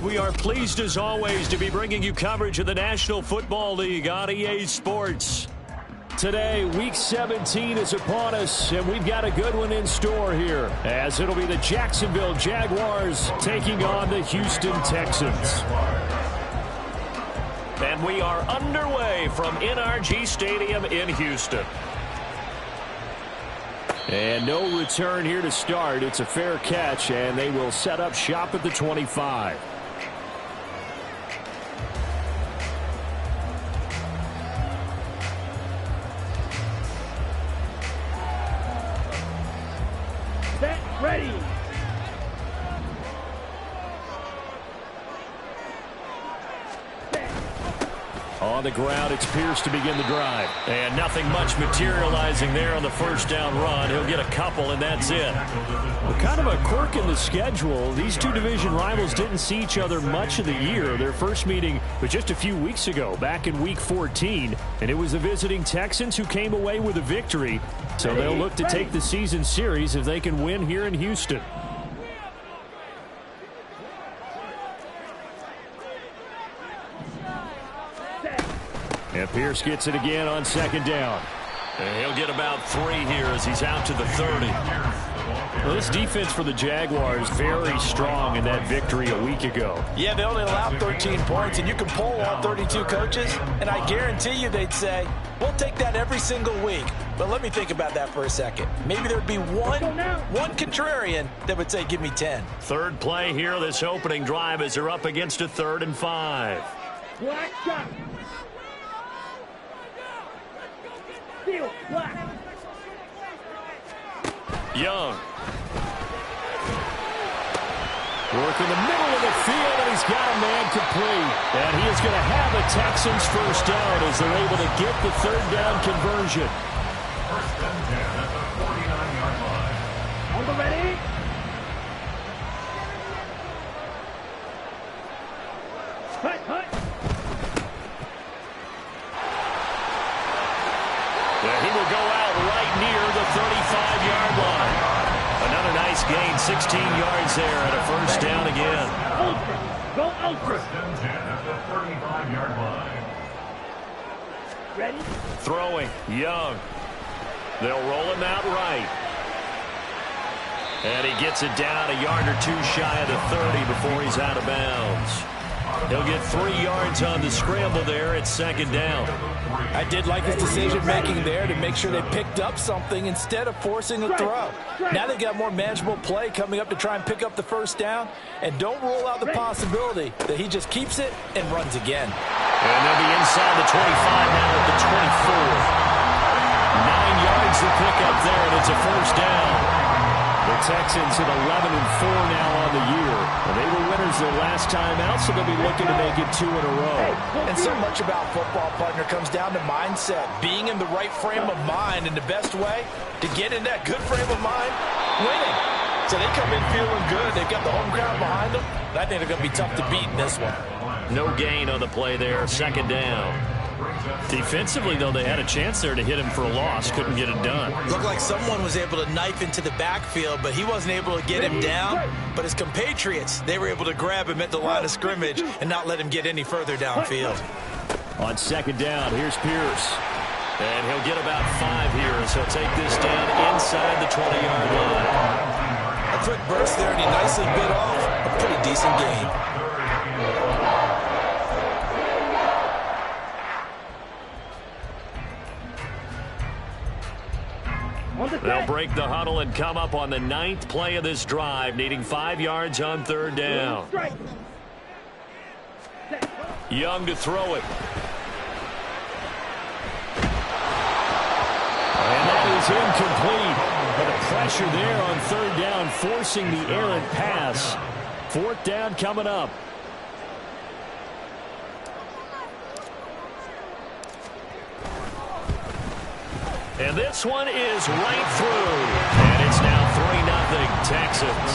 We are pleased as always to be bringing you coverage of the National Football League on EA Sports. Today, Week 17 is upon us, and we've got a good one in store here, as it'll be the Jacksonville Jaguars taking on the Houston Texans. And we are underway from NRG Stadium in Houston. And no return here to start. It's a fair catch, and they will set up shop at the 25. Set, ready. On the ground, it's Pierce to begin the drive. And nothing much materializing there on the first down run. He'll get a couple, and that's it. Well, kind of a quirk in the schedule. These two division rivals didn't see each other much of the year. Their first meeting was just a few weeks ago, back in Week 14. And it was the visiting Texans who came away with a victory. So they'll look to take the season series if they can win here in Houston. And Pierce gets it again on second down. And he'll get about 3 here as he's out to the 30. Well, this defense for the Jaguars very strong in that victory a week ago. Yeah, they only allowed 13 points, and you can poll all 32 coaches, and I guarantee you they'd say, we'll take that every single week. But let me think about that for a second. Maybe there'd be one contrarian that would say, give me 10. Third play here, this opening drive, as they're up against a 3rd and 5. Black shot. Field, black. Young. Working the middle of the field, and he's got a man complete. And he is going to have a Texans first down as they're able to get the 3rd down conversion. First and 10 at the 49-yard line. On the ready. Hut, hut. He will go out right near the 35-yard line. Another nice gain, 16 yards there, and a first down again. Ultra. Go ultra. First and 10 at the 35-yard line. Ready? Throwing, Young. They'll roll him out right. And he gets it down a yard or 2 shy of the 30 before he's out of bounds. He'll get 3 yards on the scramble there at second down. I did like his decision-making there to make sure they picked up something instead of forcing a throw. Now they've got more manageable play coming up to try and pick up the first down, and don't rule out the possibility that he just keeps it and runs again. And they'll be inside the 25 now at the 24. 9 yards to pick up there, and it's a first down. The Texans at 11-4 now on the year. And they were winners their last time out, so they'll be looking to make it 2 in a row. And so much about football, partner, comes down to mindset. Being in the right frame of mind, and the best way to get in that good frame of mind, winning. So they come in feeling good. They've got the home crowd behind them. And I think they're going to be tough to beat in this one. No gain on the play there, second down. Defensively, though, they had a chance there to hit him for a loss. Couldn't get it done. Looked like someone was able to knife into the backfield, but he wasn't able to get him down. But his compatriots, they were able to grab him at the line of scrimmage and not let him get any further downfield. On second down, here's Pierce. And he'll get about 5 here as he'll take this down inside the 20-yard line. A quick burst there, and he nicely bit off a pretty decent gain. They'll break the huddle and come up on the 9th play of this drive, needing 5 yards on 3rd down. Young to throw it. And that is incomplete. But the pressure there on 3rd down, forcing the errant pass. 4th down coming up. And this one is right through. And it's now 3-0 Texans.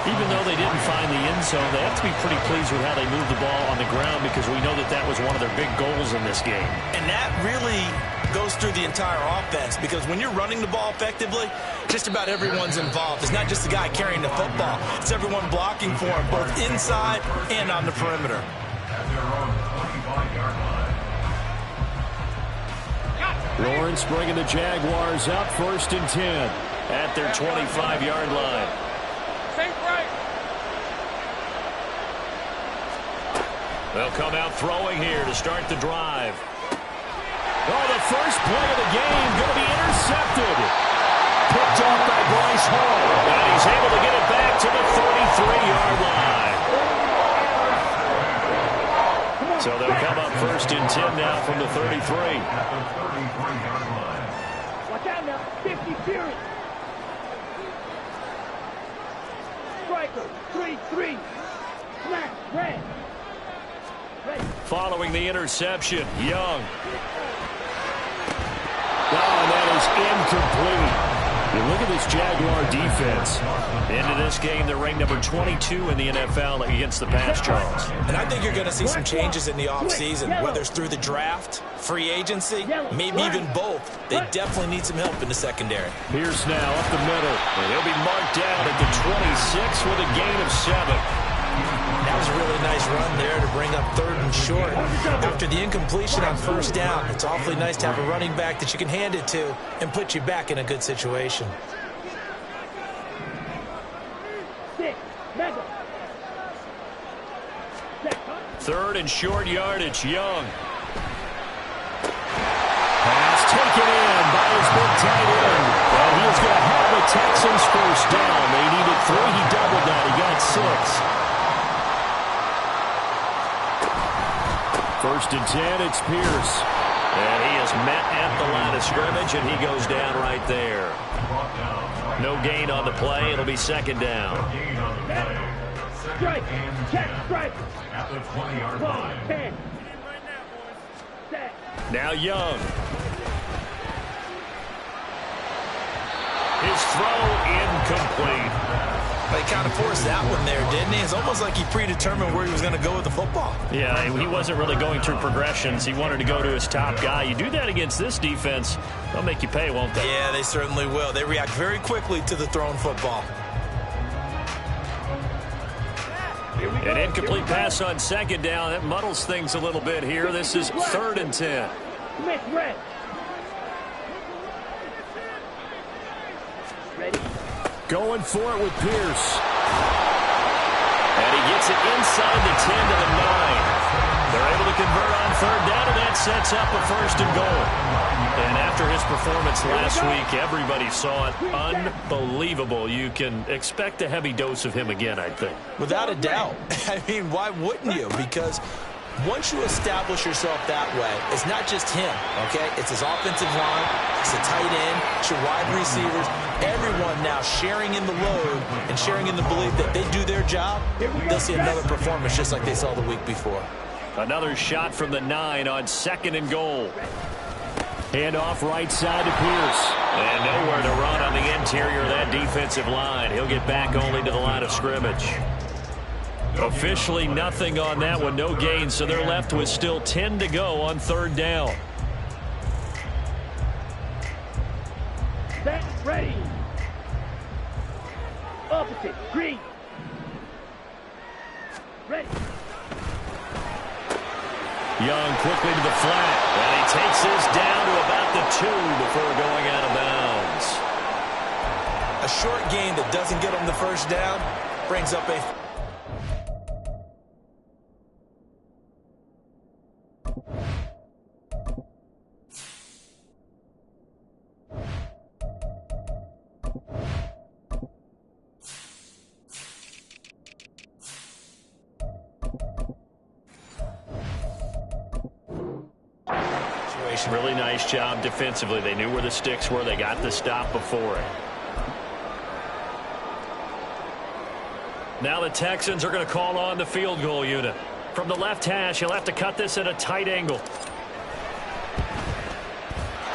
Even though they didn't find the end zone, they have to be pretty pleased with how they moved the ball on the ground because we know that that was one of their big goals in this game. And that really goes through the entire offense because when you're running the ball effectively, just about everyone's involved. It's not just the guy carrying the football. It's everyone blocking for him, both inside and on the perimeter. At their own 25-yard line. Lawrence bringing the Jaguars up 1st and 10 at their 25-yard line. They'll come out throwing here to start the drive. Oh, the first play of the game going to be intercepted. Picked off by Bryce Hall. And he's able to get it back to the 33-yard line. So they'll come up 1st and 10 now from the 33. At the 33-yard line. Watch out now. 50 series. Striker. 3-3. Smash. Red. Following the interception, Young. Oh, and that is incomplete. You look at this Jaguar defense. Into this game, they're ranked number 22 in the NFL against the pass, Charles. And I think you're going to see some changes in the offseason, whether it's through the draft, free agency, maybe even both. They definitely need some help in the secondary. Pierce now up the middle. And he'll be marked down at the 26 with a gain of 7. That was a really nice run there to bring up 3rd and short. After the incompletion on 1st down, it's awfully nice to have a running back that you can hand it to and put you back in a good situation. 3rd and short yardage, Young. Pass taken in by his big tight end. And he is going to have the Texans 1st down. They needed 3. He doubled that. He got 6. 1st and 10, it's Pierce. And he is met at the line of scrimmage, and he goes down right there. No gain on the play. It'll be 2nd down. Gain on the play. Strike. Check. Strike. At the 20-yard line. 10. Set. Now Young. His throw incomplete. They kind of forced that one there, didn't he? It's almost like he predetermined where he was going to go with the football. Yeah, he wasn't really going through progressions. He wanted to go to his top guy. You do that against this defense, they'll make you pay, won't they? Yeah, they certainly will. They react very quickly to the thrown football. An incomplete pass on 2nd down. That muddles things a little bit here. This is 3rd and 10. Smith, red. Ready? Going for it with Pierce. And he gets it inside the 10 to the 9. They're able to convert on 3rd down, and that sets up a 1st and goal. And after his performance last week, everybody saw it. Unbelievable. You can expect a heavy dose of him again, I think. Without a doubt. I mean, why wouldn't you? Because once you establish yourself that way, it's not just him, okay? It's his offensive line, it's the tight end, it's your wide receivers, everyone now sharing in the load and sharing in the belief that they do their job, they'll see another performance just like they saw the week before. Another shot from the 9 on 2nd and goal. Hand off right side to Pierce. And nowhere to run on the interior of that defensive line. He'll get back only to the line of scrimmage. Officially nothing on that one, no gain, so they're left with still 10 to go on 3rd down. Set, ready. Opposite, green. Ready. Young quickly to the flat, and he takes this down to about the 2 before going out of bounds. A short gain that doesn't get him the 1st down brings up a... Really nice job defensively. They knew where the sticks were. They got the stop before it. Now the Texans are going to call on the field goal unit. From the left hash, he'll have to cut this at a tight angle.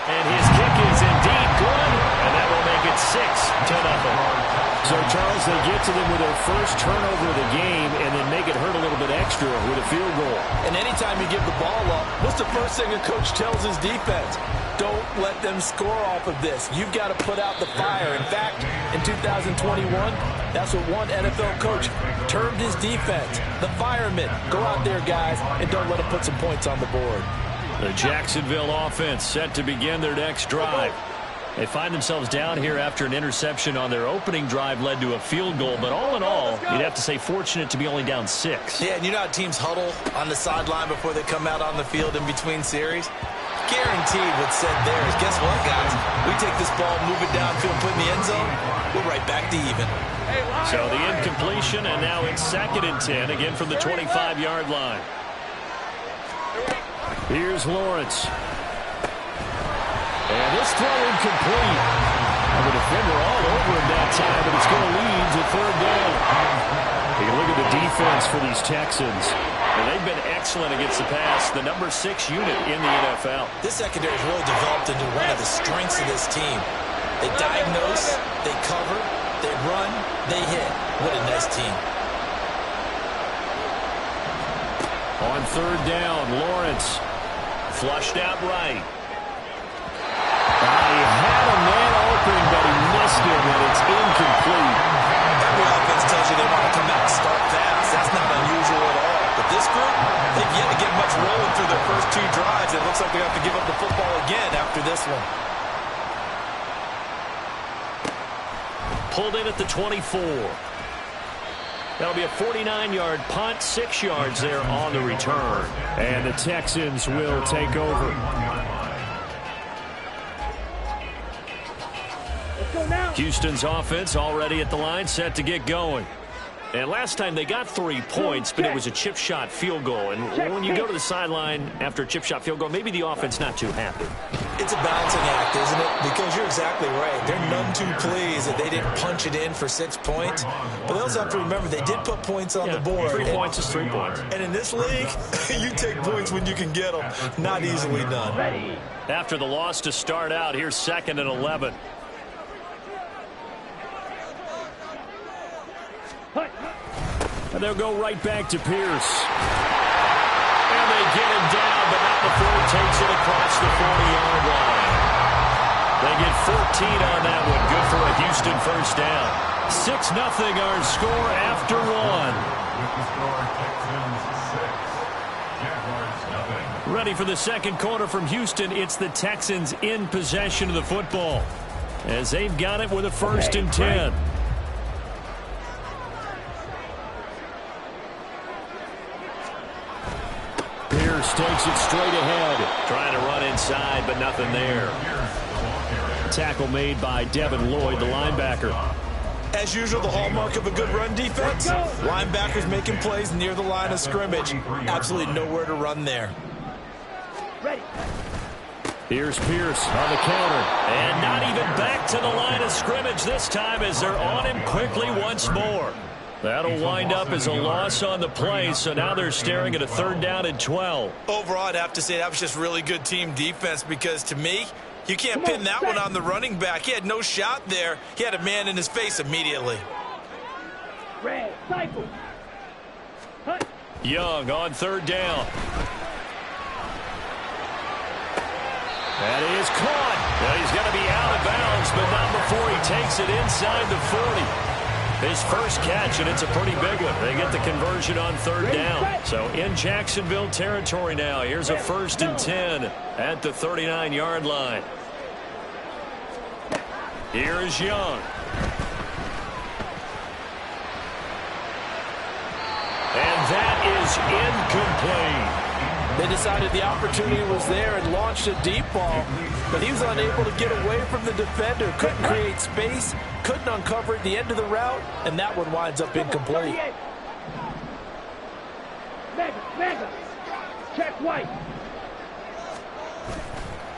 And his kick is indeed good, and that will make it 6-0. So, Charles, they get to them with their first turnover of the game and then make it hurt a little bit extra with a field goal. And anytime you give the ball up, what's the first thing a coach tells his defense? Don't let them score off of this. You've got to put out the fire. In fact, in 2021, that's what one NFL coach termed his defense. The firemen. Go out there, guys, and don't let them put some points on the board. The Jacksonville offense set to begin their next drive. They find themselves down here after an interception on their opening drive led to a field goal. But all in all, you'd have to say fortunate to be only down 6. Yeah, and you know how teams huddle on the sideline before they come out on the field in between series? Guaranteed what's said there is, guess what, guys? We take this ball, move it downfield, put it in the end zone, we're right back to even. So the incompletion, and now it's 2nd and 10, again from the 25-yard line. Here's Lawrence. And this throw incomplete. And the defender all over him that time, but it's going to lead to 3rd down. You can look at the defense for these Texans. And they've been excellent against the pass, the number 6 unit in the NFL. This secondary has really developed into one of the strengths of this team. They diagnose, they cover, they run, they hit. What a nice team. On 3rd down, Lawrence flushed out right. He had a man open, but he missed him, and it's incomplete. Every offense tells you they want to come out and start fast. That's not unusual at all. But this group, they've yet to get much rolling through their first 2 drives. It looks like they have to give up the football again after this one. Pulled in at the 24. That'll be a 49-yard punt, 6 yards there on the return. And the Texans will take over. Houston's offense already at the line, set to get going. And last time they got 3 points, but it was a chip shot field goal. And when you go to the sideline after a chip shot field goal, maybe the offense not too happy. It's a balancing act, isn't it? Because you're exactly right. They're none too pleased that they didn't punch it in for 6 points. But they also have to remember they did put points on the board. 3 points is 3 points. And in this league, you take points when you can get them. Not easily done. After the loss to start out, here's 2nd and 11. And they'll go right back to Pierce. And they get him down, but not before he takes it across the 40-yard line. They get 14 on that one. Good for a Houston first down. 6-0 our score after 1. Jaguars 0. Ready for the second quarter from Houston. It's the Texans in possession of the football, as they've got it with a 1st and 10. Pierce takes it straight ahead. Trying to run inside, but nothing there. Tackle made by Devin Lloyd, the linebacker. As usual, the hallmark of a good run defense, linebackers making plays near the line of scrimmage. Absolutely nowhere to run there. Ready. Here's Pierce on the counter. And not even back to the line of scrimmage this time as they're on him quickly once more. That'll wind up as a loss on the play, so now they're staring at a 3rd down and 12. Overall, I'd have to say that was just really good team defense because, to me, you can't pin that one on the running back. He had no shot there. He had a man in his face immediately. Red, cycle. Hut. Young on 3rd down. That is caught. Well, he's going to be out of bounds, but not before he takes it inside the 40. His first catch, and it's a pretty big one. They get the conversion on 3rd down. So in Jacksonville territory now. Here's a 1st and 10 at the 39-yard line. Here is Young. And that is incomplete. They decided the opportunity was there and launched a deep ball, but he was unable to get away from the defender. Couldn't create space, couldn't uncover at the end of the route, and that one winds up incomplete. Mega. Check white.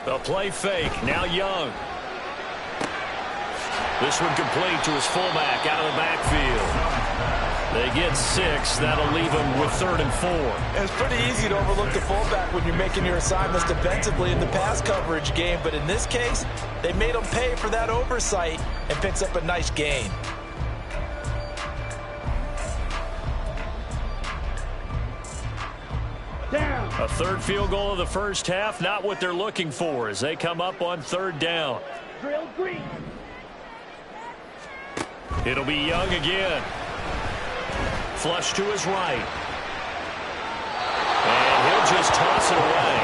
The play fake. Now Young. This one complete to his fullback out of the backfield. They get 6. That'll leave them with 3rd and 4. It's pretty easy to overlook the fullback when you're making your assignments defensively in the pass coverage game, but in this case, they made him pay for that oversight and picks up a nice gain. A third field goal of the first half, not what they're looking for as they come up on third down. Drill green. It'll be Young again. Flush to his right. And he'll just toss it away.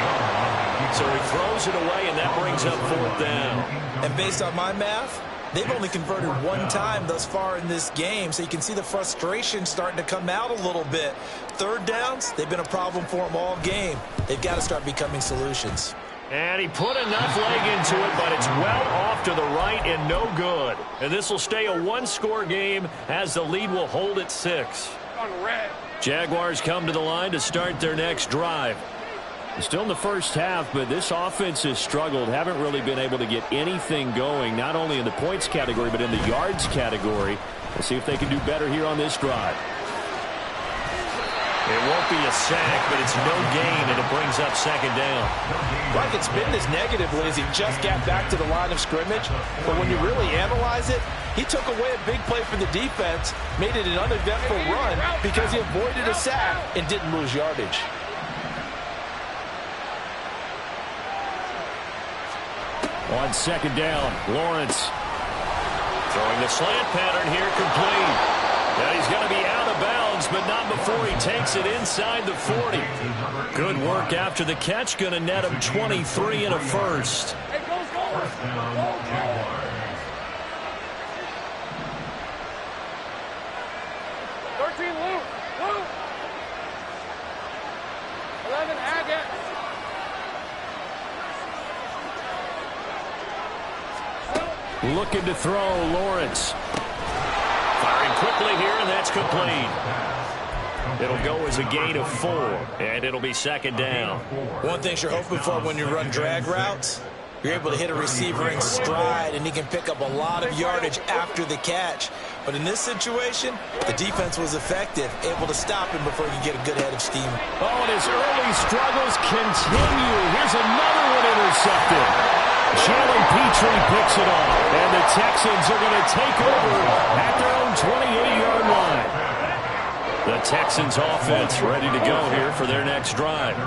So he throws it away, and that brings up fourth down. And based on my math, they've only converted one time thus far in this game, so you can see the frustration starting to come out a little bit. Third downs, they've been a problem for them all game. They've got to start becoming solutions. And he put enough leg into it, but it's well off to the right and no good. And this will stay a one-score game as the lead will hold at 6. Jaguars come to the line to start their next drive. Still in the first half, but this offense has struggled. Haven't really been able to get anything going, not only in the points category, but in the yards category. We'll see if they can do better here on this drive. It won't be a sack, but it's no gain, and it brings up second down. Well, I can spin this negatively as he just got back to the line of scrimmage. But when you really analyze it, he took away a big play for the defense, made it an uneventful run because he avoided a sack and didn't lose yardage. On second down, Lawrence throwing the slant pattern here, complete. And he's going to be out of bounds, but not before he takes it inside the 40. Good work after the catch, going to net him 23 and a first. Hey, go. 13, Luke. 11, Agate. Looking to throw, Lawrence. Firing quickly here, and that's complete. It'll go as a gain of 4, and it'll be second down. One thing you're hoping for when you run drag routes, you're able to hit a receiver in stride, and he can pick up a lot of yardage after the catch. But in this situation, the defense was effective, able to stop him before he could get a good head of steam. Oh, and his early struggles continue. Here's another one intercepted. Jalen Petrie picks it off, and the Texans are going to take over at their own 28-yard line. The Texans offense ready to go here for their next drive.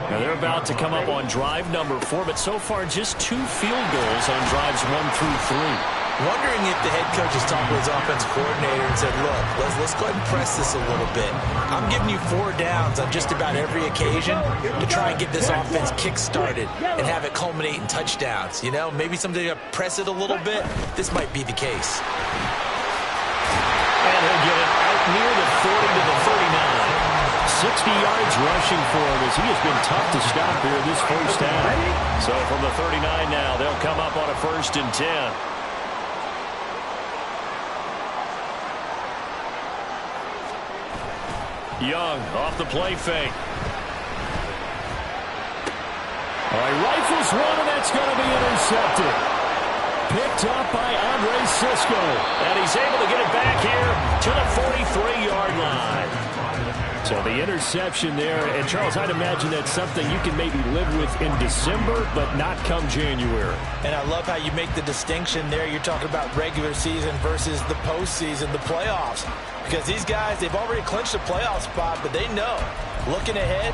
Now they're about to come up on drive number 4, but so far just 2 field goals on drives 1 through 3. Wondering if the head coach has talked with his offensive coordinator and said, look, let's go ahead and press this a little bit. I'm giving you 4 downs on just about every occasion to try and get this offense kick-started and have it culminate in touchdowns. You know, maybe someday to press it a little bit. This might be the case. And he'll get it out near the 40 to the 39. 60 yards rushing for him as he has been tough to stop here this first half. So from the 39 now, they'll come up on a 1st and 10. Young off the play fake. All right, rifles one, and that's going to be intercepted. Picked up by Andre Sisco. And he's able to get it back here to the 43-yard line. So the interception there. And, Charles, I'd imagine that's something you can maybe live with in December, but not come January. And I love how you make the distinction there. You're talking about regular season versus the postseason, the playoffs. Because these guys, they've already clinched a playoff spot, but they know, looking ahead,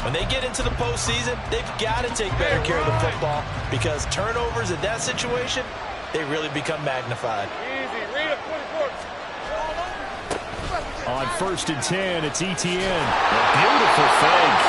when they get into the postseason, they've got to take better care of the football because turnovers in that situation, they really become magnified. Easy. Read it, 44. On 1st and 10, it's Etienne. A beautiful fake.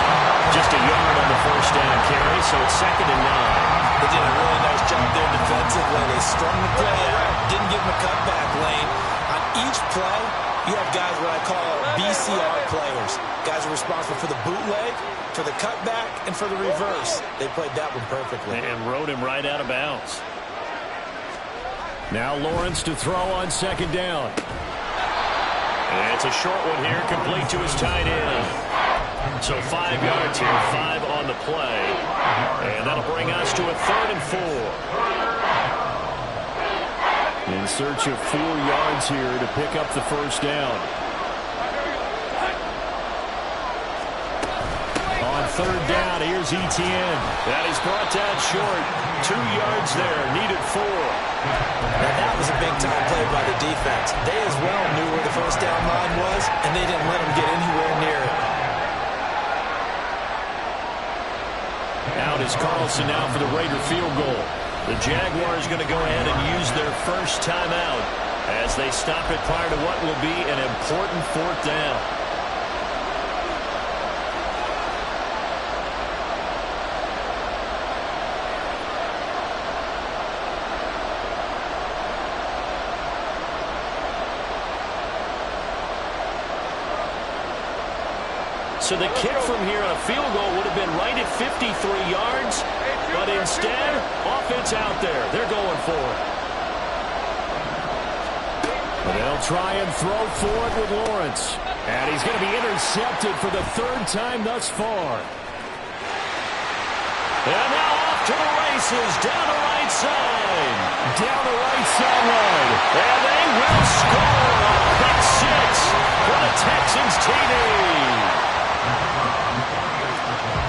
Just a yard on the first down carry, so it's 2nd and 9. They did a really nice job there defensively. They strung the play out, didn't give them a cutback lane. On each play, you have guys what I call BCR players. Guys are responsible for the bootleg, for the cutback, and for the reverse. They played that one perfectly. And rode him right out of bounds. Now Lawrence to throw on 2nd down. And it's a short one here, complete to his tight end. So 5 yards here, 5 on the play. And that'll bring us to a 3rd and 4. In search of 4 yards here to pick up the first down. On 3rd down, here's Etienne. That is brought down short. 2 yards there, needed 4. And that was a big-time play by the defense. They as well knew where the first down line was, and they didn't let them get anywhere near it. is Carlson now for the Raider field goal. The Jaguars going to go ahead and use their first timeout as they stop it prior to what will be an important fourth down. So the kick from here on a field goal would have been right at 53 yards, but instead, offense out there. They're going for it. They'll try and throw for it with Lawrence. And he's going to be intercepted for the third time thus far. And now off to the races, down the right side. Down the right sideline. And they will score. Pick six for the Texans TD.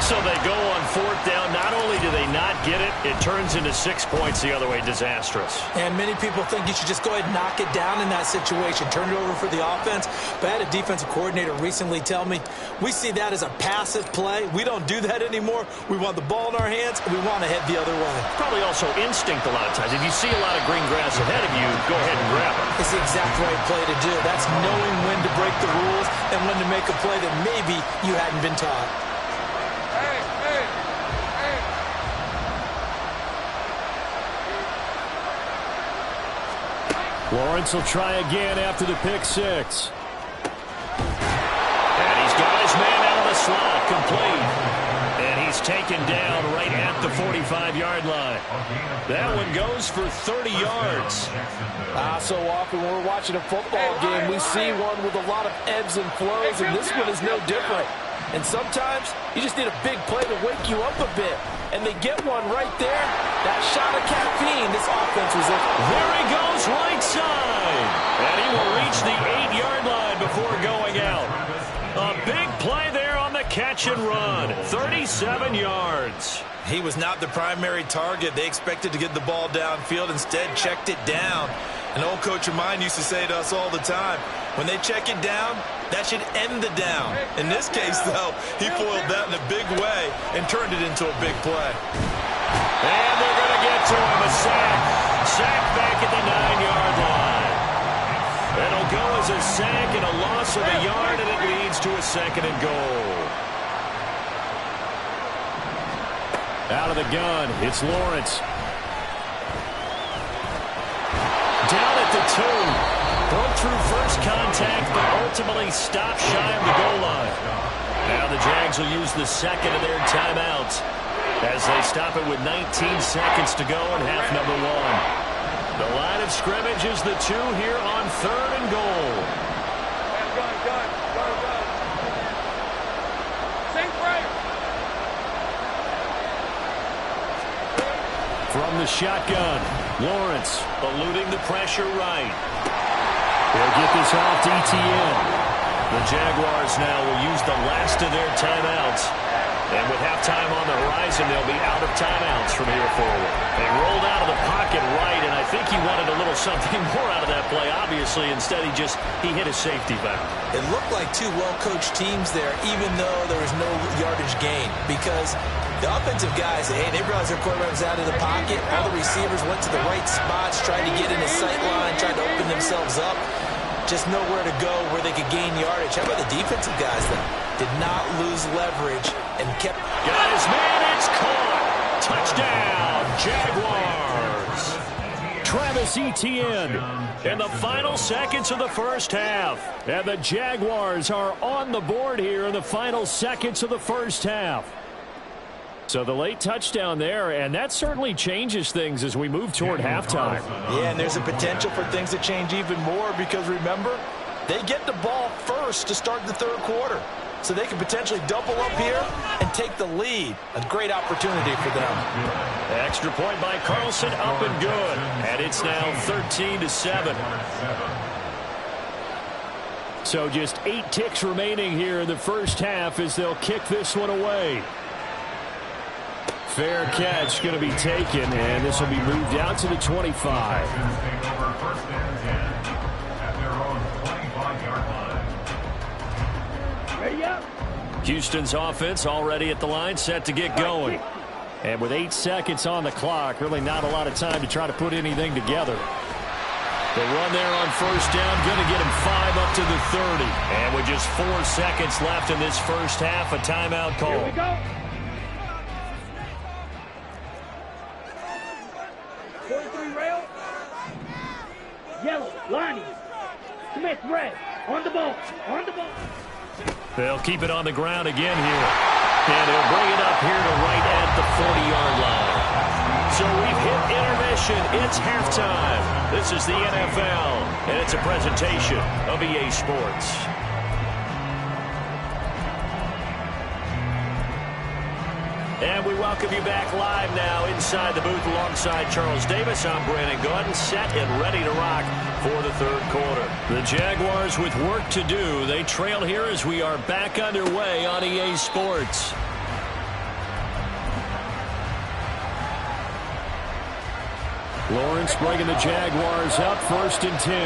So they go on fourth down. Not only do they not get it, it turns into 6 points the other way. Disastrous. And many people think you should just go ahead and knock it down in that situation. Turn it over for the offense. But I had a defensive coordinator recently tell me, we see that as a passive play. We don't do that anymore. We want the ball in our hands, and we want to head the other way. Probably also instinct a lot of times. If you see a lot of green grass ahead of you, go ahead and grab it. It's the exact right play to do. That's knowing when to break the rules and when to make a play that maybe you hadn't been taught. Lawrence will try again after the pick six. And he's got his man out of the slot, complete. And he's taken down right at the 45-yard line. That one goes for 30 yards. So often when we're watching a football game, we see one with a lot of ebbs and flows, and this one is no different. And sometimes you just need a big play to wake you up a bit. And they get one right there. That shot of caffeine, this offense was in. There he goes, right side. And he will reach the 8-yard line before going out. A big play there on the catch and run. 37 yards. He was not the primary target. They expected to get the ball downfield, instead checked it down. An old coach of mine used to say to us all the time, when they check it down, that should end the down. In this case, though, he foiled that in a big way and turned it into a big play. And they're going to get to him, a sack. Sack back at the 9-yard line. It'll go as a sack and a loss of a yard, and it leads to a second and goal. Out of the gun, it's Lawrence. Down at the 2. Broke through first contact, but ultimately stopped shy of the goal line. Now the Jags will use the second of their timeouts as they stop it with 19 seconds to go in half number 1. The line of scrimmage is the 2 here on third and goal. Gun. Sink right. From the shotgun, Lawrence eluding the pressure right. They'll get this off to ETN. The Jaguars now will use the last of their timeouts. And with halftime on the horizon, they'll be out of timeouts from here forward. They rolled out of the pocket right, and I think he wanted a little something more out of that play, obviously. Instead, he hit a safety valve. It looked like two well-coached teams there, even though there was no yardage gain. Because the offensive guys, hey, they realized their quarterback was out of the pocket. All the receivers went to the right spots, tried to get in his sight line, tried to open themselves up. Just nowhere to go where they could gain yardage. How about the defensive guys, though? Did not lose leverage and kept... Got his man, it's caught. Touchdown, Jaguars. Travis Etienne in the final seconds of the first half. And the Jaguars are on the board here in the final seconds of the first half. So the late touchdown there, and that certainly changes things as we move toward halftime. Yeah, and there's a potential for things to change even more because, remember, they get the ball first to start the third quarter. So they could potentially double up here and take the lead. A great opportunity for them. Extra point by Carlson, up and good. And it's now 13-7. So just 8 ticks remaining here in the first half as they'll kick this one away. Fair catch going to be taken, and this will be moved out to the 25. Houston's offense already at the line, set to get going. And with 8 seconds on the clock, really not a lot of time to try to put anything together. The run there on first down, going to get him 5 up to the 30. And with just 4 seconds left in this first half, a timeout call. Here we go. 43 rail. Yellow, lining. Smith, red. On the ball. On the ball. They'll keep it on the ground again here. And he'll bring it up here to right at the 40-yard line. So we've hit intermission. It's halftime. This is the NFL, and it's a presentation of EA Sports. And we welcome you back live now inside the booth alongside Charles Davis. I'm Brandon Gunn, set and ready to rock for the third quarter. The Jaguars with work to do. They trail here as we are back underway on EA Sports. Lawrence bringing the Jaguars up 1st and 10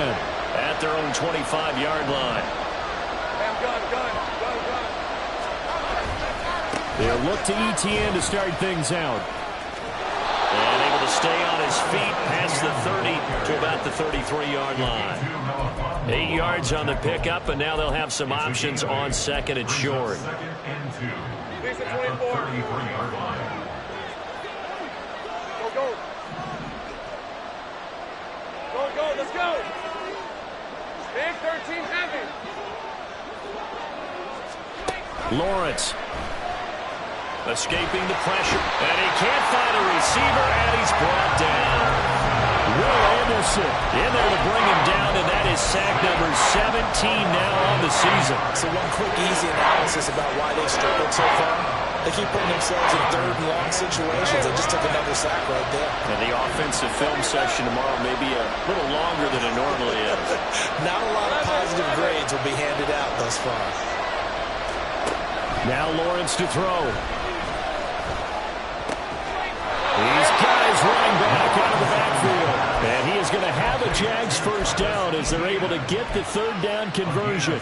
at their own 25-yard line. They'll look to ETN to start things out. And able to stay on his feet past the 30 to about the 33-yard line. 8 yards on the pickup, and now they'll have some options on 2nd and short. Lisa 24. Go. Go, let's go. Big 13 heavy. Lawrence escaping the pressure, and he can't find a receiver, and he's brought down. Will Anderson in there to bring him down, and that is sack number 17 now on the season. So one quick, easy analysis about why they struggled so far. They keep putting themselves in 3rd and long situations. They just took another sack right there. And the offensive film session tomorrow may be a little longer than it normally is. Not a lot of positive grades will be handed out thus far. Now Lawrence to throw. These guys running back out of the backfield. And he is going to have a Jags first down as they're able to get the 3rd down conversion.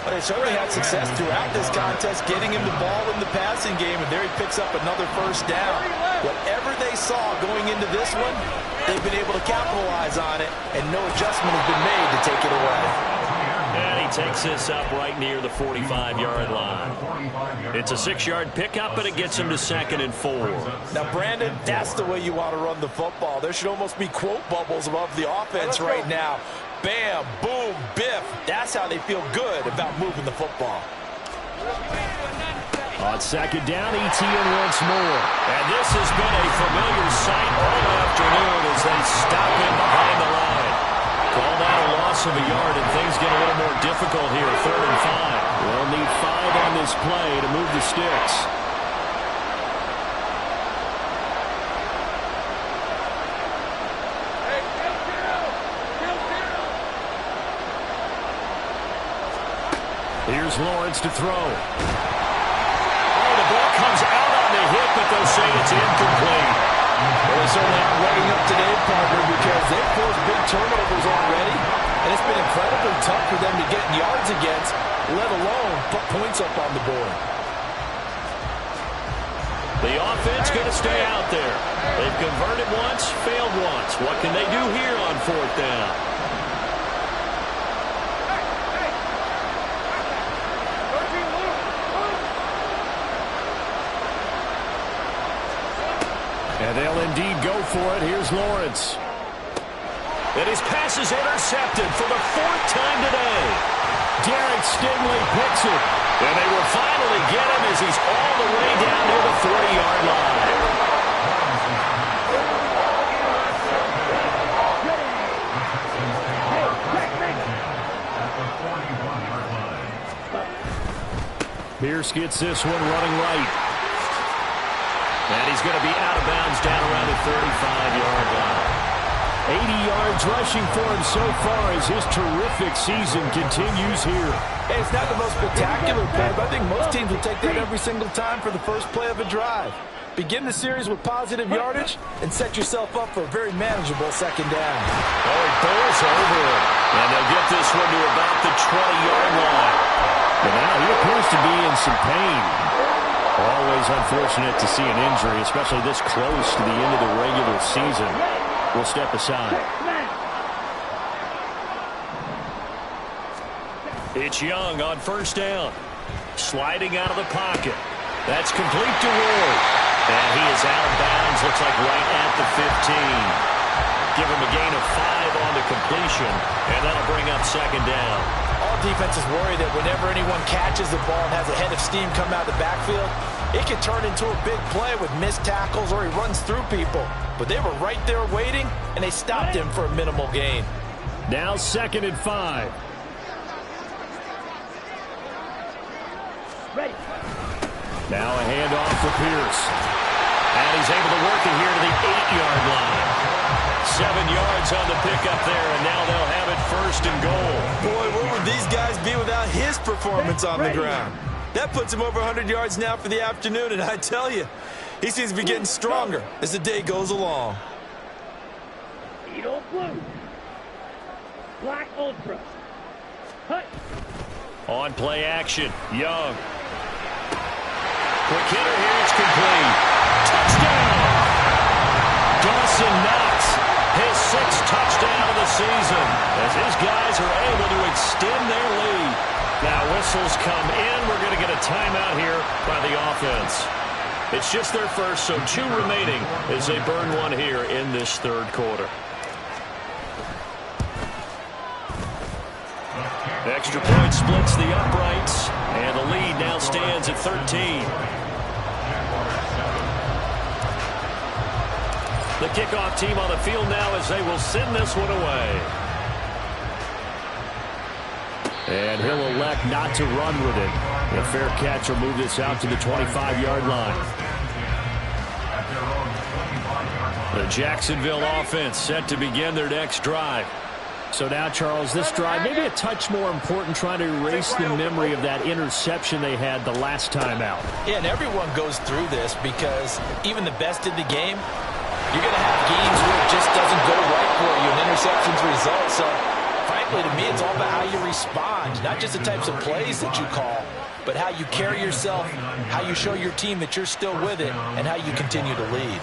Well, they certainly had success throughout this contest, getting him the ball in the passing game, and there he picks up another first down. Whatever they saw going into this one, they've been able to capitalize on it, and no adjustment has been made to take it away. And he takes this up right near the 45-yard line. It's a 6-yard pickup, but it gets him to 2nd and 4. Now, Brandon, that's the way you want to run the football. There should almost be quote bubbles above the offense right now. Bam, boom, biff. That's how they feel good about moving the football. On 2nd down, ETN once more. And this has been a familiar sight all afternoon as they stop him behind the line. Call that a loss of a yard, and things get a little more difficult here. 3rd and 5. They'll need 5 on this play to move the sticks. Here's Lawrence to throw. Oh, the ball comes out on the hit, but they'll say it's incomplete. Well, they certainly aren't running up today, partner, because they've forced big turnovers already, and it's been incredibly tough for them to get yards against, let alone put points up on the board. The offense going to stay out there. They've converted once, failed once. What can they do here on 4th down? And they'll indeed go for it. Here's Lawrence. And his pass is intercepted for the 4th time today. Derek Stingley picks it. And they will finally get him as he's all the way down near the 40-yard line. Pierce gets this one running right. And he's going to be out of bounds down around the 35-yard line. 80 yards rushing for him so far as his terrific season continues here. Hey, it's not the most spectacular play, but I think most teams will take that every single time for the first play of a drive. Begin the series with positive yardage and set yourself up for a very manageable 2nd down. Oh, it bowls over it. And they'll get this one to about the 20-yard line. And now he appears to be in some pain. Always unfortunate to see an injury, especially this close to the end of the regular season. We'll step aside. It's Young on first down. Sliding out of the pocket. That's complete to Ward. And he is out of bounds, looks like right at the 15. Give him a gain of 5 on the completion, and that'll bring up second down. All defenses worry that whenever anyone catches the ball and has a head of steam come out of the backfield, it can turn into a big play with missed tackles or he runs through people. But they were right there waiting, and they stopped him for a minimal gain. Now 2nd and 5. Ready. Now a handoff for Pierce. And he's able to work it here to the 8-yard line. 7 yards on the pickup there, and now they'll have it 1st and goal. Boy, what would these guys be without his performance on the ground? That puts him over 100 yards now for the afternoon, and I tell you, he seems to be getting stronger as the day goes along. Edo blue. Black ultra. Hut. On play action, Young. Quick hitter here, it's complete. Touchdown! Dawson Knox, his 6th touchdown of the season, as his guys are able to extend their lead. Now whistles come in. We're going to get a timeout here by the offense. It's just their first, so 2 remaining as they burn one here in this 3rd quarter. Extra point splits the uprights, and the lead now stands at 13. The kickoff team on the field now as they will send this one away. And he'll elect not to run with it. A fair catch will move this out to the 25-yard line. The Jacksonville offense set to begin their next drive. So now, Charles, this drive maybe a touch more important, trying to erase the memory of that interception they had the last time out. Yeah, and everyone goes through this because even the best in the game, you're going to have games where it just doesn't go right for you and interceptions result. So, frankly, to me, it's all about how you respond, not just the types of plays that you call, but how you carry yourself, how you show your team that you're still with it, and how you continue to lead.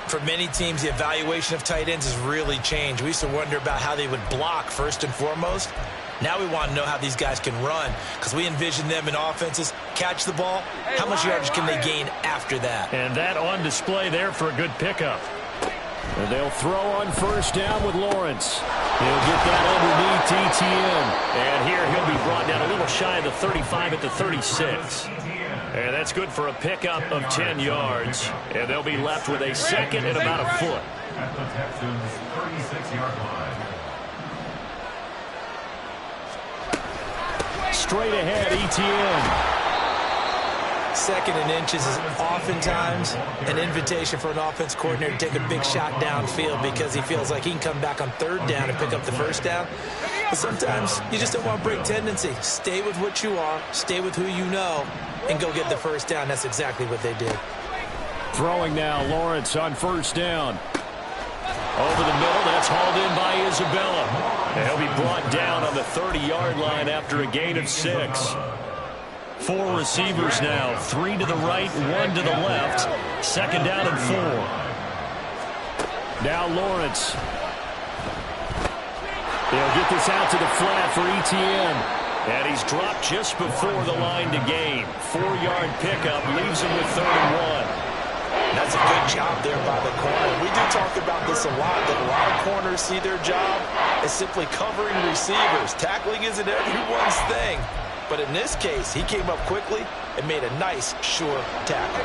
For many teams, the evaluation of tight ends has really changed. We used to wonder about how they would block first and foremost. Now we want to know how these guys can run, because we envision them in offenses catch the ball. How much yardage can they gain after that? And that on display there for a good pickup. And they'll throw on first down with Lawrence. He'll get that underneath Etienne. And here he'll be brought down a little shy of the 35 at the 36. And that's good for a pickup of 10 yards. And they'll be left with a 2nd and about a foot. At the Texans' 36-yard line. Straight ahead, Etienne. 2nd and inches is oftentimes an invitation for an offense coordinator to take a big shot downfield because he feels like he can come back on 3rd down and pick up the 1st down. But sometimes you just don't want to break tendency. Stay with what you are, stay with who you know, and go get the 1st down. That's exactly what they did. Throwing now, Lawrence on first down. Over the middle, that's hauled in by Isabella. And he'll be brought down on the 30-yard line after a gain of 6. 4 receivers now, 3 to the right, 1 to the left. 2nd down and 4. Now Lawrence. They'll get this out to the flat for Etienne. And he's dropped just before the line to gain. 4-yard pickup leaves him with 3rd and 1. That's a good job there by the corner. We do talk about this a lot, that a lot of corners see their job as simply covering receivers. Tackling isn't everyone's thing. But in this case, he came up quickly and made a nice, sure tackle.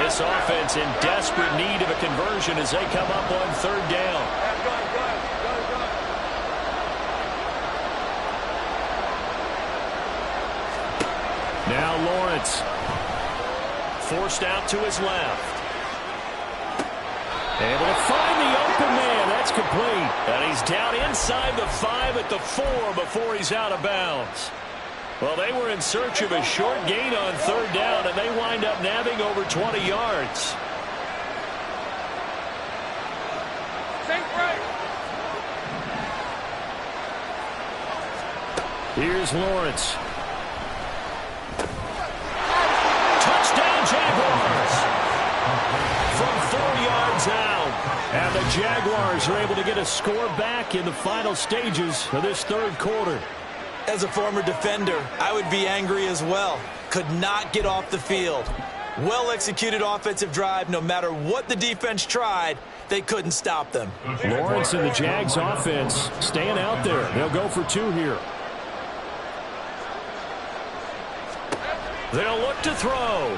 This offense in desperate need of a conversion as they come up on 3rd down. Now Lawrence. Forced out to his left. Able to find the open man. That's complete. And he's down inside the 5 at the 4 before he's out of bounds. Well, they were in search of a short gain on 3rd down, and they wind up nabbing over 20 yards. Here's Lawrence. Touchdown, Jaguars are able to get a score back in the final stages of this third quarter. As a former defender, I would be angry as well. Could not get off the field. Well-executed offensive drive. No matter what the defense tried, they couldn't stop them. Lawrence and the Jags offense staying out there. They'll go for two here. They'll look to throw.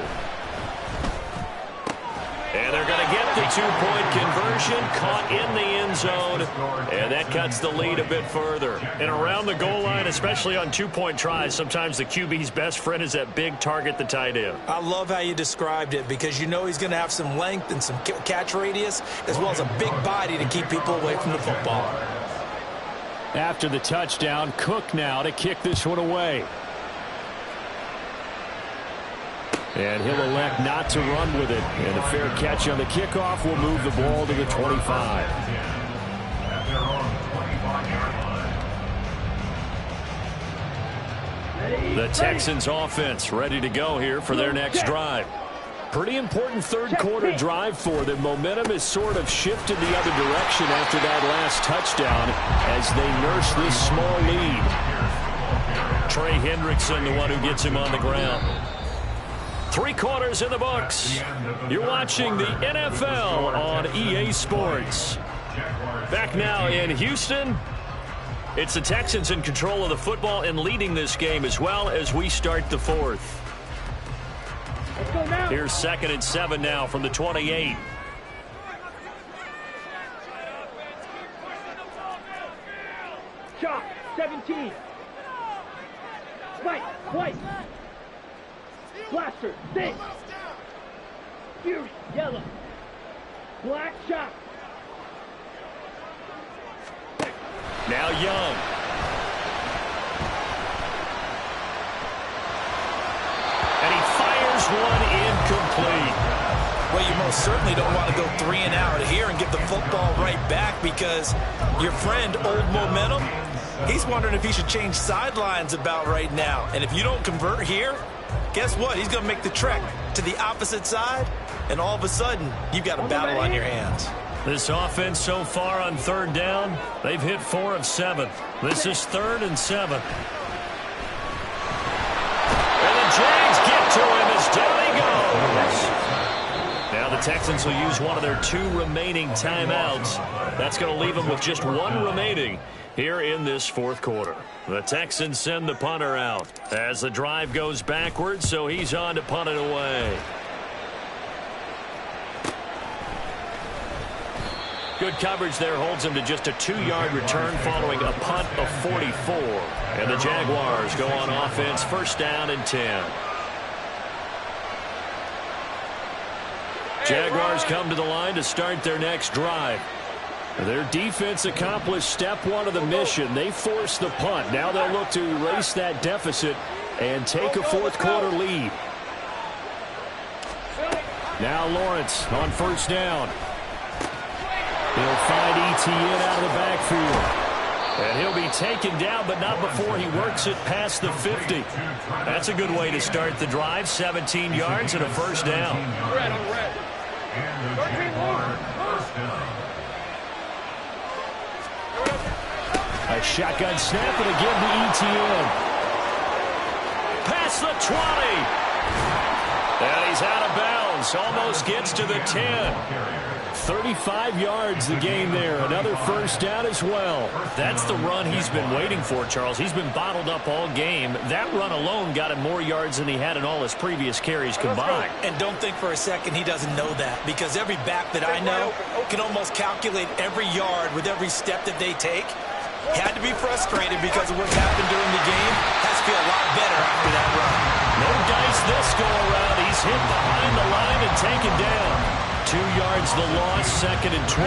And they're going to get the two-point conversion, caught in the end zone, and that cuts the lead a bit further. And around the goal line, especially on two-point tries, sometimes the QB's best friend is that big target, the tight end. I love how you described it because you know he's going to have some length and some catch radius as well as a big body to keep people away from the football. After the touchdown, Cook now to kick this one away. And he'll elect not to run with it. And a fair catch on the kickoff will move the ball to the 25. The Texans offense ready to go here for their next drive. Pretty important third quarter drive for them. Momentum has sort of shifted the other direction after that last touchdown as they nurse this small lead. Trey Hendrickson, the one who gets him on the ground. 3 quarters in the books. You're watching the NFL on EA Sports. Back now in Houston. It's the Texans in control of the football and leading this game as well as we start the fourth. Let's go now. Here's 2nd and 7 now from the 28. Shot, 17. Spike, white. Blaster, 6. Fury, yellow. Black shot. Now Young. And he fires one incomplete. Well, you most certainly don't want to go 3 and out here and get the football right back because your friend, Old Momentum, he's wondering if he should change sidelines about right now. And if you don't convert here, guess what? He's going to make the trek to the opposite side, and all of a sudden, you've got a battle on your hands. This offense so far on 3rd down, they've hit 4 of 7. This is 3rd and 7. And the Jags get to him as down he goes. Now the Texans will use one of their 2 remaining timeouts. That's going to leave them with just 1 remaining here in this 4th quarter. The Texans send the punter out as the drive goes backwards, so he's on to punt it away. Good coverage there holds him to just a 2-yard return following a punt of 44. And the Jaguars go on offense, 1st down and 10. Jaguars come to the line to start their next drive. Their defense accomplished step 1 of the mission. They forced the punt. Now they'll look to erase that deficit and take a 4th quarter lead. Now Lawrence on 1st down. He'll find Etienne out of the backfield. And he'll be taken down, but not before he works it past the 50. That's a good way to start the drive. 17 yards and a 1st down. A shotgun snap and again to Etienne. Past the 20. And he's out of bounds. Almost gets to the 10. 35 yards the game there. Another 1st down as well. That's the run he's been waiting for, Charles. He's been bottled up all game. That run alone got him more yards than he had in all his previous carries combined. And don't think for a second he doesn't know that, because every back that I know can almost calculate every yard with every step that they take. He had to be frustrated because of what's happened during the game. Has to feel a lot better after that run. No dice this go around. He's hit behind the line and taken down. 2 yards the loss, 2nd and 12.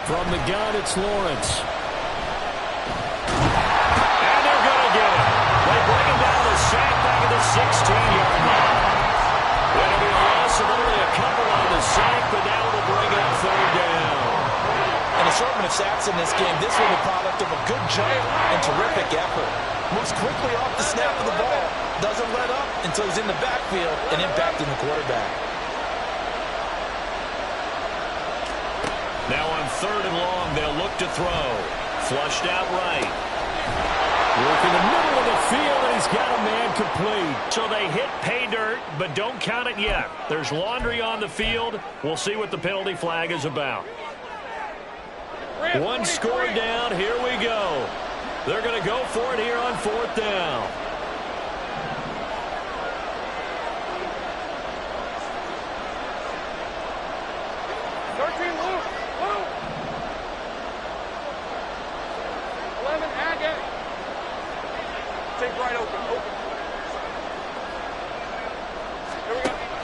From the gun, it's Lawrence. And they're going to get him. They bring him down the sack back at the 16-yard line. It'll be a loss of only a couple on the sack, but now it'll bring up 3rd down. An assortment of sacks in this game. This one the product of a good jump and terrific effort. Moves quickly off the snap of the ball. Doesn't let up until he's in the backfield and impacting the quarterback. Now on 3rd and long, they'll look to throw. Flushed out right. Work in the middle of the field, and he's got a man complete. So they hit pay dirt, but don't count it yet. There's laundry on the field. We'll see what the penalty flag is about. One score down. Here we go. They're going to go for it here on 4th down.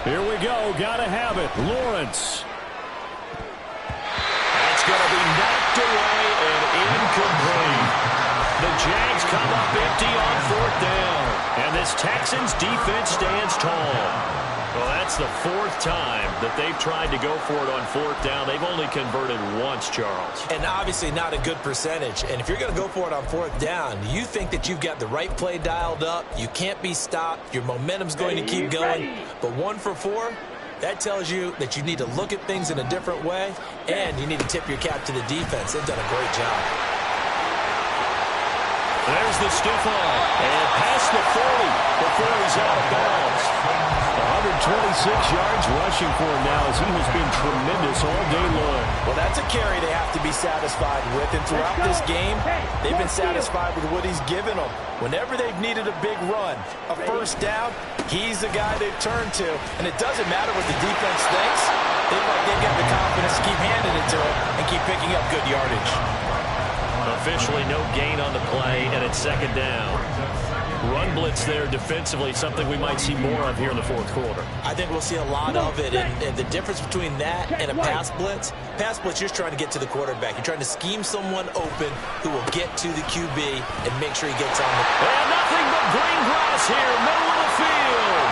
Here we go. Got to have it. Lawrence. It's going to be knocked away and incomplete. The Jags come up empty on 4th down. And this Texans defense stands tall. Well, that's the 4th time that they've tried to go for it on 4th down. They've only converted once, Charles. And obviously not a good percentage. And if you're going to go for it on 4th down, you think that you've got the right play dialed up. You can't be stopped. Your momentum's going to keep going. But 1 for 4, that tells you that you need to look at things in a different way, and you need to tip your cap to the defense. They've done a great job. There's the stiff arm. And past the 40 before he's out of bounds. 126 yards rushing for him now as he has been tremendous all day long. Well, that's a carry they have to be satisfied with. And throughout this game, they've been satisfied with what he's given them. Whenever they've needed a big run, a 1st down, he's the guy they've turned to. And it doesn't matter what the defense thinks. They've got the confidence to keep handing it to him and keep picking up good yardage. Officially no gain on the play, and it's 2nd down. Run blitz there defensively, something we might see more of here in the 4th quarter. I think we'll see a lot of it, and the difference between that and a pass blitz, you're just trying to get to the quarterback. You're trying to scheme someone open who will get to the QB and make sure he gets on the... And nothing but green grass here, middle of the field.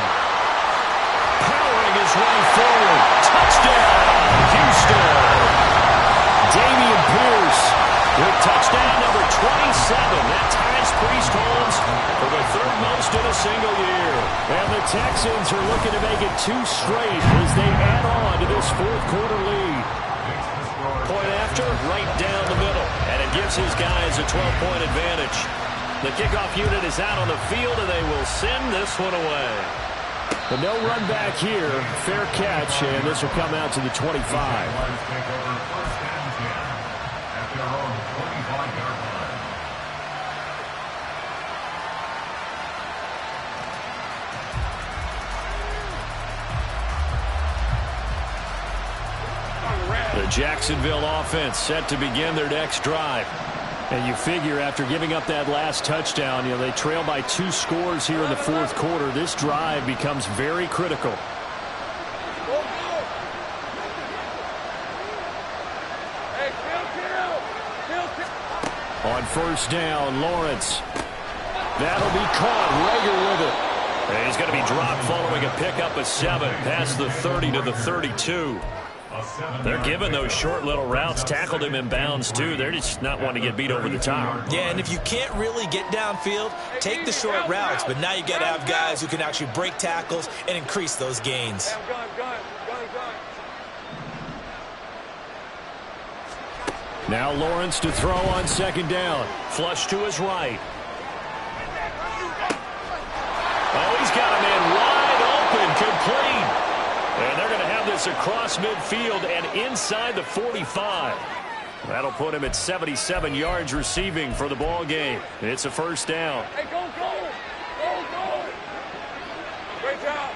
Powering his way forward. Touchdown, Houston. Dameon Pierce with touchdown number 27. That ties Priest Holmes for the 3rd most in a single year. And the Texans are looking to make it 2 straight as they add on to this 4th quarter lead. Point after, right down the middle. And it gives his guys a 12-point advantage. The kickoff unit is out on the field, and they will send this one away. But no run back here. Fair catch, and this will come out to the 25. The Jacksonville offense set to begin their next drive. And you figure after giving up that last touchdown, they trail by 2 scores here in the 4th quarter. This drive becomes very critical. On 1st down, Lawrence. That'll be caught. Rager with it. And he's going to be dropped following a pickup of 7 past the 30 to the 32. They're giving those short little routes. Tackled him in bounds, too. They're just not wanting to get beat over the top. Yeah, and if you can't really get downfield, take the short routes. But now you got to have guys who can actually break tackles and increase those gains. Now Lawrence to throw on 2nd down. Flush to his right. Oh, he's got a man wide open, complete. And they're going to have this across midfield and inside the 45. That'll put him at 77 yards receiving for the ball game. It's a 1st down. Hey, go, go! Go, go! Great job.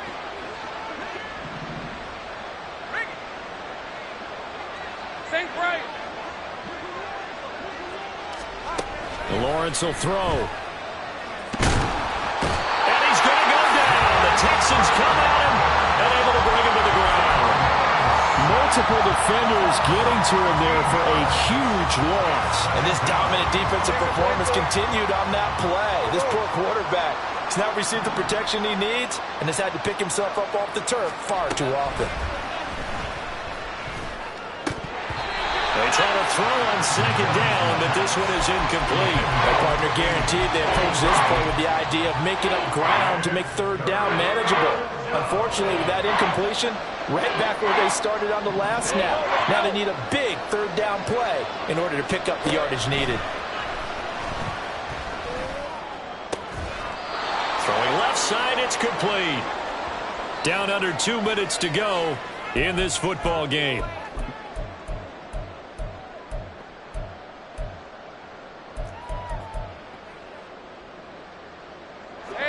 Think right. Lawrence will throw. And he's going to go down. The Texans come at him and able to bring him to the ground. Multiple defenders getting to him there for a huge loss. And this dominant defensive performance continued on that play. This poor quarterback has not received the protection he needs and has had to pick himself up off the turf far too often. They try to throw on second down, but this one is incomplete. My partner guaranteed they approached this play with the idea of making up ground to make third down manageable. Unfortunately, with that incompletion, right back where they started on the last snap. Now they need a big third down play in order to pick up the yardage needed. Throwing left side, it's complete. Down under 2 minutes to go in this football game.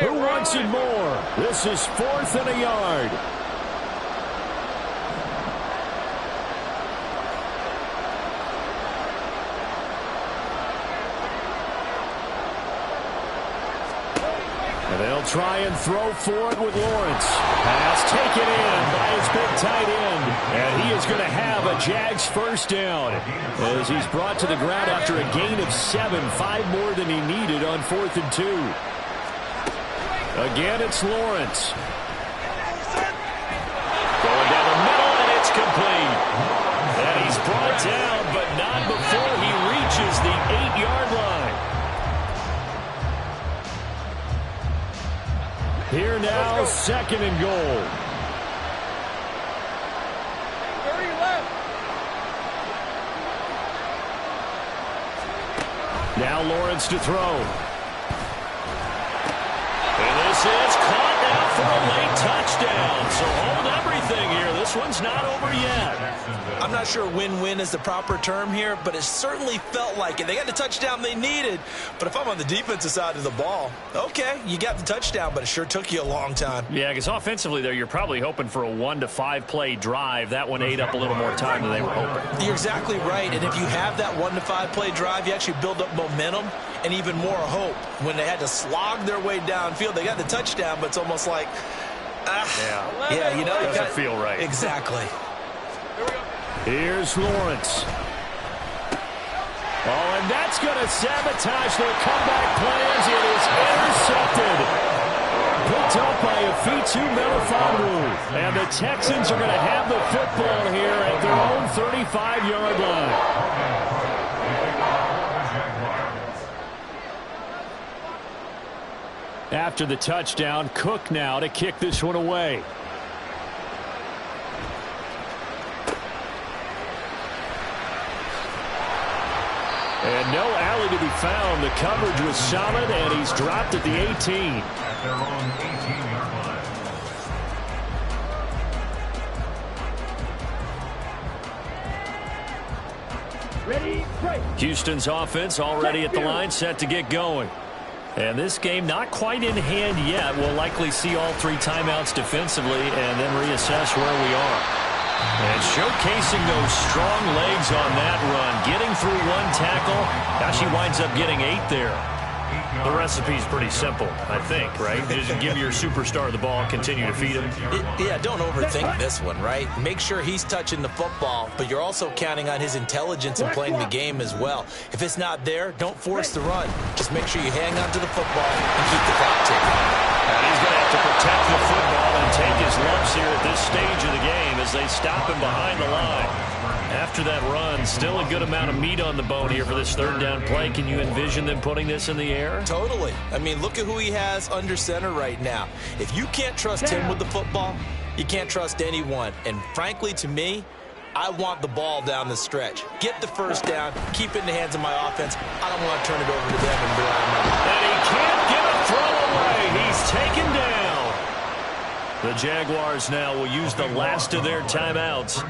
Who wants it more? This is 4th and a yard. And they'll try and throw for it with Lawrence. Pass taken in by his big tight end. And he is going to have a Jags first down as he's brought to the ground after a gain of 7, 5 more than he needed on 4th and 2. Again, it's Lawrence. Going down the middle, and it's complete. And he's brought down, but not before he reaches the 8-yard line. Here now, 2nd and goal. 30 left. Now Lawrence to throw. And this is caught now for a late touchdown. So hold everything here. This one's not over yet. I'm not sure win-win is the proper term here, but it certainly felt like it. They got the touchdown they needed, but if I'm on the defensive side of the ball, okay, you got the touchdown, but it sure took you a long time. Yeah, because offensively there, you're probably hoping for a 1 to 5 play drive. That one ate up a little more time than they were hoping. You're exactly right, and if you have that 1 to 5 play drive, you actually build up momentum and even more hope. When they had to slog their way downfield, they got the touchdown, but it's almost like, yeah, you know, it doesn't feel right. Exactly. Here's Lawrence. Oh, and that's going to sabotage their comeback plans. It is intercepted. Picked up by a Fitu Melifonwu. And the Texans are going to have the football here at their own 35-yard line. After the touchdown, Cook now to kick this one away. And no alley to be found. The coverage was solid, and he's dropped at the 18. At their own 18-yard line. Ready, break. Houston's offense already at the line, set to get going. And this game not quite in hand yet. We'll likely see all 3 timeouts defensively and then reassess where we are. And showcasing those strong legs on that run. Getting through 1 tackle. Now she winds up getting 8 there. The recipe's pretty simple, I think, right? Just give your superstar the ball, continue to feed him. Yeah, don't overthink this one, right? Make sure he's touching the football, but you're also counting on his intelligence in playing the game as well. If it's not there, don't force the run. Just make sure you hang on to the football and keep the clock ticking. And he's going to have to protect the football and take his lumps here at this stage of the game as they stop him behind the line. After that run, still a good amount of meat on the bone here for this 3rd down play. Can you envision them putting this in the air? Totally. I mean, look at who he has under center right now. If you can't trust him with the football, you can't trust anyone. And frankly, to me, I want the ball down the stretch. Get the first down, keep it in the hands of my offense. I don't want to turn it over to them and rely on them. And he can't get a throw away. He's taken down. The Jaguars now will use the last of their timeouts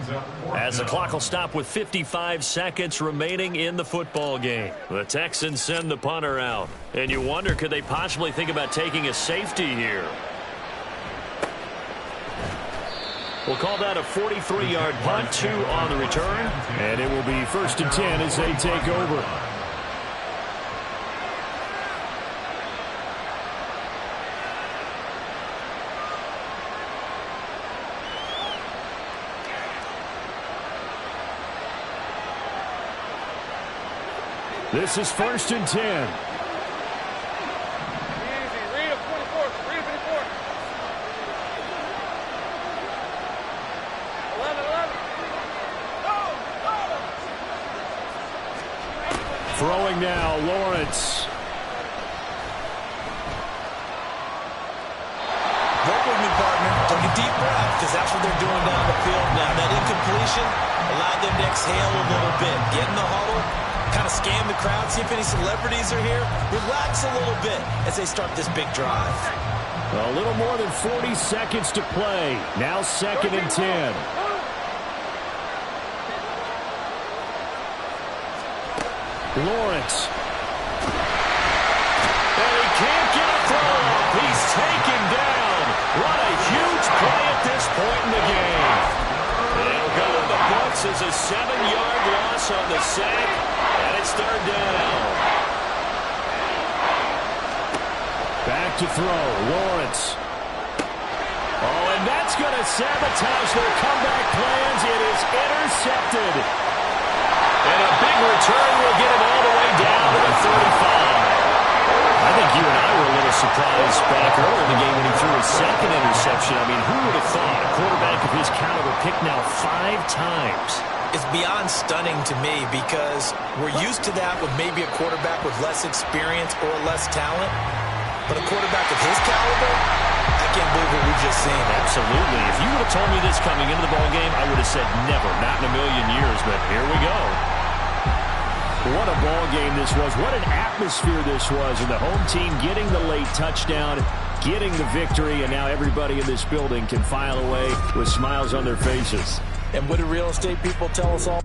as the clock will stop with 55 seconds remaining in the football game. The Texans send the punter out. And you wonder, could they possibly think about taking a safety here? We'll call that a 43-yard punt, 2 on the return. And it will be 1st and 10 as they take over. This is 1st and 10. Easy. Read him 24. Read him 24. 11. Throwing now, Lawrence. Work with me, partner. Take a deep breath, because that's what they're doing down the field now. That incompletion allowed them to exhale a little bit. Get in the huddle, kind of scan the crowd, see if any celebrities are here. Relax a little bit as they start this big drive. A little more than 40 seconds to play. Now 2nd and 10. Lawrence. And he can't get a throw up. He's taken down. What a huge play at this point in the game. They'll go in the books as a 7-yard loss on the sack, and it's 3rd down. Back to throw, Lawrence. Oh, and that's going to sabotage their comeback plans. It is intercepted. And a big return will get him all the way down to the 35. I think you and I were a little surprised back early in the game when he threw his 2nd interception. I mean, who would have thought a quarterback of his caliber picked now 5 times? It's beyond stunning to me because we're used to that with maybe a quarterback with less experience or less talent. But a quarterback of his caliber, I can't believe what we've just seen. Absolutely. If you would have told me this coming into the ballgame, I would have said never, not in a million years. But here we go. What a ball game this was. What an atmosphere this was. And the home team getting the late touchdown, getting the victory, and now everybody in this building can file away with smiles on their faces. And what do real estate people tell us all?